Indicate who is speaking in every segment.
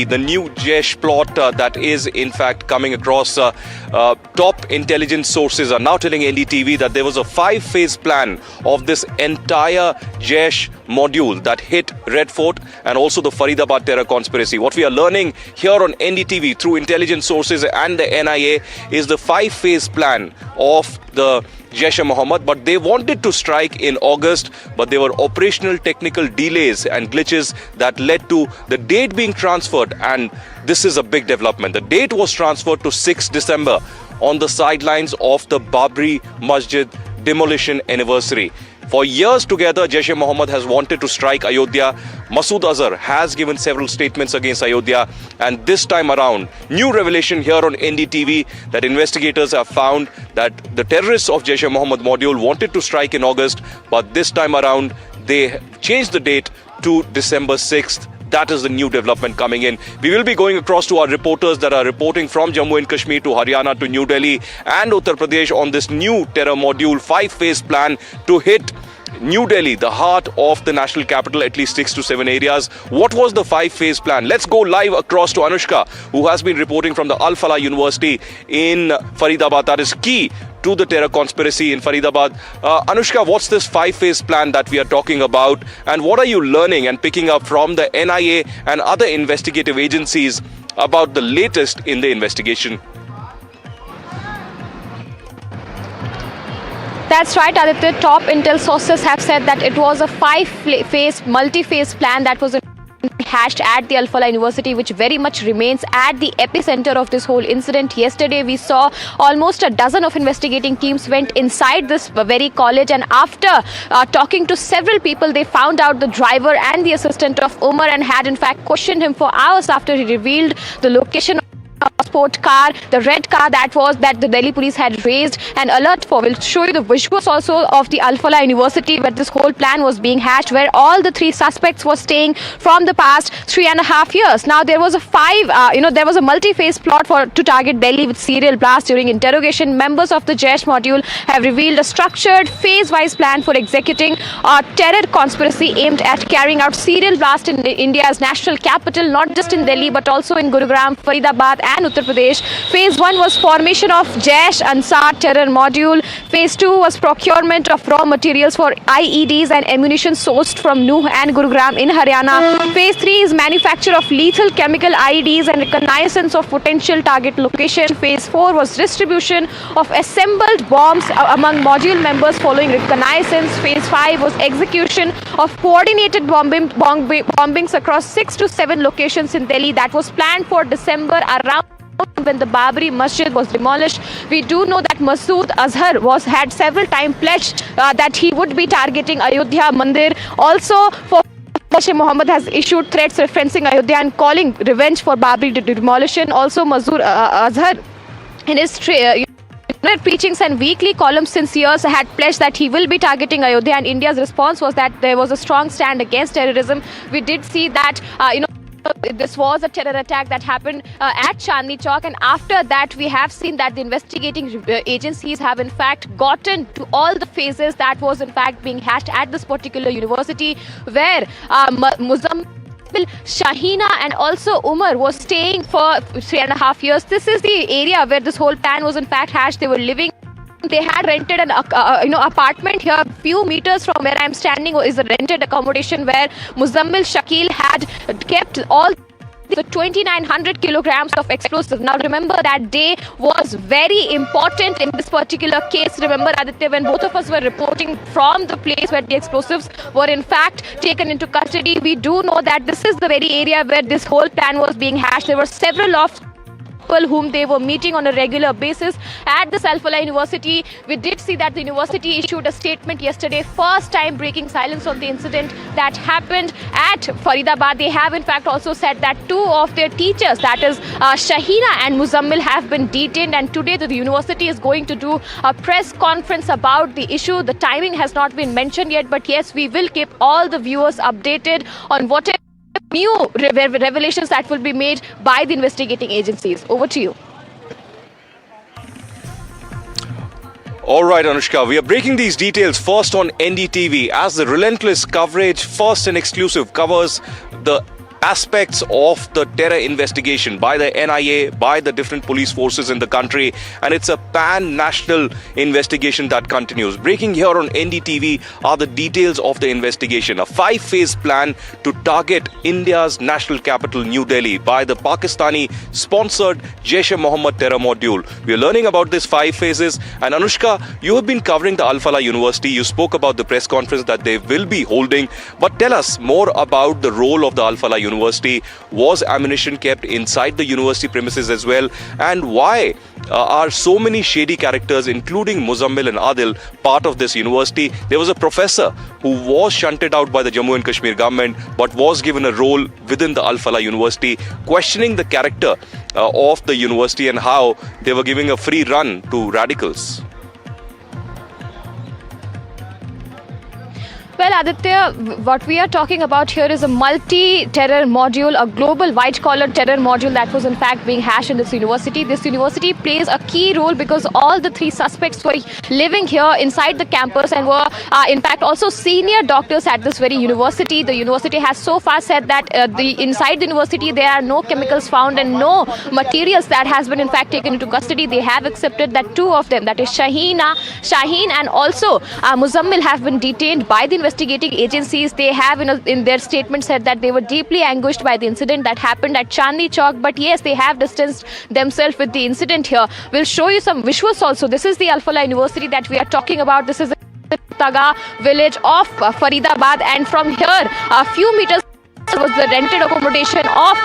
Speaker 1: the new Jaish plot that is in fact coming across. Top intelligence sources are now telling NDTV that there was a 5-phase plan of this entire Jaish module that hit Red Fort and also the Faridabad terror conspiracy. What we are learning here on NDTV through intelligence sources and the NIA is the 5-phase plan of the Jaish-e-Mohammed, but they wanted to strike in August, but there were operational technical delays and glitches that led to the date being transferred, and this is a big development. The date was transferred to 6 December on the sidelines of the Babri Masjid demolition anniversary. For years together, Jaish-e-Mohammed has wanted to strike Ayodhya. Masood Azhar has given several statements against Ayodhya, and this time around, new revelation here on NDTV that investigators have found that the terrorists of Jaish-e-Mohammed module wanted to strike in August, but this time around, they changed the date to December 6th. That is the new development coming in. We will be going across to our reporters that are reporting from Jammu and Kashmir to Haryana to New Delhi and Uttar Pradesh on this new terror module 5-phase plan to hit New Delhi, the heart of the national capital, at least 6 to 7 areas. What was the 5-phase plan? Let's go live across to Anushka, who has been reporting from the Al Falah University in Faridabad. That is key to the terror conspiracy in Faridabad. Anushka, what's this 5-phase plan that we are talking about, and what are you learning and picking up from the NIA and other investigative agencies about the latest in the investigation?
Speaker 2: That's right, Aditya. Top intel sources have said that it was a 5-phase, multi-phase plan that was hatched at the Al Falah University, which very much remains at the epicenter of this whole incident. Yesterday, we saw almost a dozen of investigating teams went inside this very college, and after talking to several people, they found out the driver and the assistant of Umar and had in fact questioned him for hours after he revealed the location sport car, the red car that the Delhi police had raised an alert for. We'll show you the visuals also of the Al Falah University where this whole plan was being hatched, where all the 3 suspects were staying from the past 3.5 years. Now there was a multi-phase plot to target Delhi with serial blasts. During interrogation, members of the Jaish module have revealed a structured phase-wise plan for executing a terror conspiracy aimed at carrying out serial blasts in India's national capital, not just in Delhi but also in Gurugram, Faridabad and Uttar Pradesh. Phase 1 was formation of Jaish Ansar terror module. Phase 2 was procurement of raw materials for IEDs and ammunition sourced from Nuh and Gurugram in Haryana. Phase 3 is manufacture of lethal chemical IEDs and reconnaissance of potential target location. Phase 4 was distribution of assembled bombs among module members following reconnaissance. Phase 5 was execution of coordinated bombings across 6 to 7 locations in Delhi. That was planned for December, around when the Babri Masjid was demolished. We do know that Masood Azhar had several times pledged that he would be targeting Ayodhya Mandir. Also, for Jaish-e-Mohammed has issued threats referencing Ayodhya and calling revenge for Babri demolition. Also, Masood Azhar in his preachings and weekly columns since years had pledged that he will be targeting Ayodhya, and India's response was that there was a strong stand against terrorism. We did see that this was a terror attack that happened at Chandni Chowk, and after that we have seen that the investigating agencies have in fact gotten to all the phases that was in fact being hatched at this particular university, where Muzammil, Shahina and also Umar was staying for 3.5 years. This is the area where this whole plan was in fact hatched. They were living. They had rented an apartment here, few meters from where I'm standing is a rented accommodation where Muzammil Shakil had kept all the 2,900 kilograms of explosives. Now remember, that day was very important in this particular case. Remember, Aditya, when both of us were reporting from the place where the explosives were in fact taken into custody, we do know that this is the very area where this whole plan was being hatched. There were several of whom they were meeting on a regular basis at the Al Falah University. We did see that the university issued a statement yesterday, first time breaking silence on the incident that happened at Faridabad. They have in fact also said that 2 of their teachers, that is Shahina and Muzammil, have been detained, and today the university is going to do a press conference about the issue. The timing has not been mentioned yet, but yes, we will keep all the viewers updated on whatever new revelations that will be made by the investigating agencies. Over to you.
Speaker 1: All right, Anushka, we are breaking these details first on NDTV as the relentless coverage, first and exclusive, covers the aspects of the terror investigation by the NIA, by the different police forces in the country, and it's a pan-national investigation that continues. Breaking here on NDTV are the details of the investigation, a 5-phase plan to target India's national capital, New Delhi, by the Pakistani-sponsored Jaish-e-Mohammed terror module. We are learning about these 5 phases, and Anushka, you have been covering the Al Falah University. You spoke about the press conference that they will be holding, but tell us more about the role of the Al Falah University. Was ammunition kept inside the university premises as well? And why are so many shady characters, including Muzammil and Adil, part of this university? There was a professor who was shunted out by the Jammu and Kashmir government, but was given a role within the Al Falah University, questioning the character of the university and how they were giving a free run to radicals.
Speaker 2: Well, Aditya, what we are talking about here is a multi-terror module, a global white-collar terror module that was in fact being hashed in this university. This university plays a key role because all the 3 suspects were living here inside the campus and were in fact also senior doctors at this very university. The university has so far said that inside the university there are no chemicals found and no materials that has been in fact taken into custody. They have accepted that 2 of them, that is Shaheen and also Muzammil, have been detained by the investigating agencies. They have in their statement said that they were deeply anguished by the incident that happened at Chandni Chowk, but yes, they have distanced themselves with the incident here. We'll show you some visuals also. This is the Al Falah University that we are talking about. This is the Taga village of Faridabad, and from here a few meters was the rented accommodation of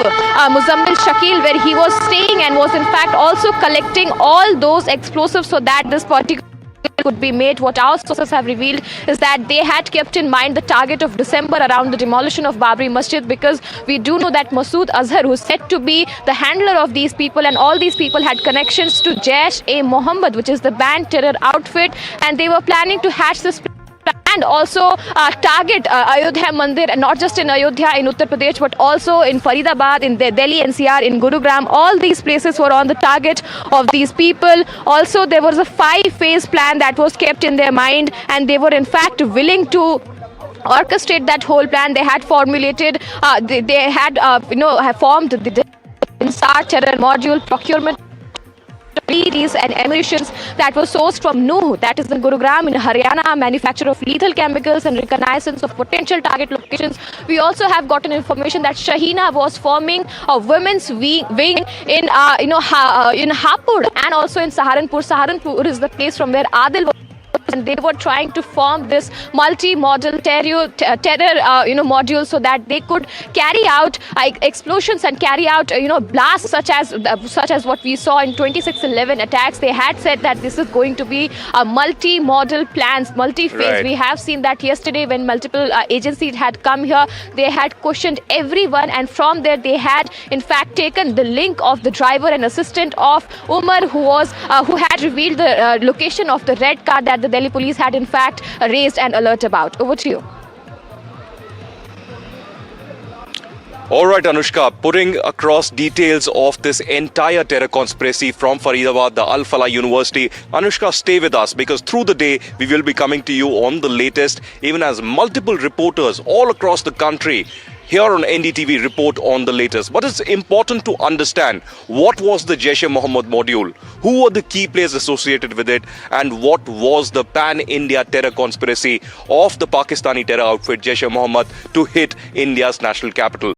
Speaker 2: Muzammil Shakil, where he was staying and was in fact also collecting all those explosives so that this particular could be made. What our sources have revealed is that they had kept in mind the target of December around the demolition of Babri Masjid, because we do know that Masood Azhar, who is said to be the handler of these people, and all these people had connections to Jaish-e-Mohammed, which is the banned terror outfit, and they were planning to hatch this and also target Ayodhya Mandir, and not just in Ayodhya in Uttar Pradesh, but also in Faridabad, in Delhi NCR, in Gurugram. All these places were on the target of these people. Also, there was a 5-phase plan that was kept in their mind, and they were in fact willing to orchestrate that whole plan. They had formulated, they had have formed the INSAR terror module, procurement and ammunitions that were sourced from Nuh, that is in Gurugram in Haryana, manufacture of lethal chemicals and reconnaissance of potential target locations. We also have gotten information that Shaheena was forming a women's wing in Hapur and also in Saharanpur. Saharanpur is the place from where Adil was, and they were trying to form this multi-model terror module so that they could carry out explosions and carry out blasts such as what we saw in 26/11 attacks. They had said that this is going to be a multi-model plans, multi-phase.
Speaker 1: Right.
Speaker 2: We have seen that yesterday when multiple agencies had come here. They had questioned everyone, and from there they had in fact taken the link of the driver and assistant of Umar, who had revealed the location of the red car that the Delhi police had in fact raised an alert about. Over to you.
Speaker 1: All right, Anushka, putting across details of this entire terror conspiracy from Faridabad, the Al Falah University. Anushka, stay with us, because through the day we will be coming to you on the latest, even as multiple reporters all across the country here on NDTV report on the latest. But it's important to understand what was the Jaish-e-Mohammed module, who were the key players associated with it, and what was the pan-India terror conspiracy of the Pakistani terror outfit Jaish-e-Mohammed to hit India's national capital.